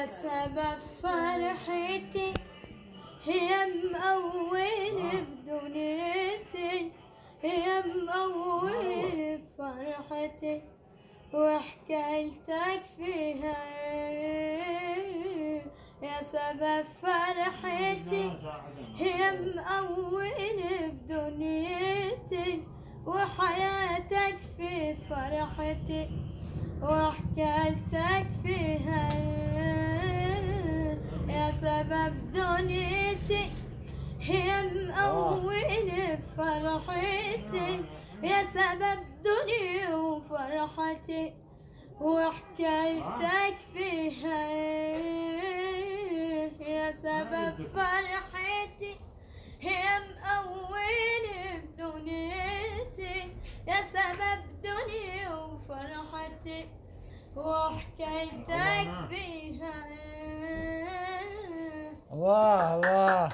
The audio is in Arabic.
يا سبب فرحتي، يا مقويني بدنيتي، يا مقويني بفرحتي، وحكايتك فيها يا سبب فرحتي، يا مقويني بدنيتي، وحياتك في فرحتي، وحكايتك فيها يا سبب دنيتي، يا مقويني بفرحتي، يا سبب دنيا وفرحتي، وحكايتك فيها يا سبب فرحتي، يا مقويني بدنيتي، يا سبب دنيا وفرحتي، وحكايتك فيها. الله الله.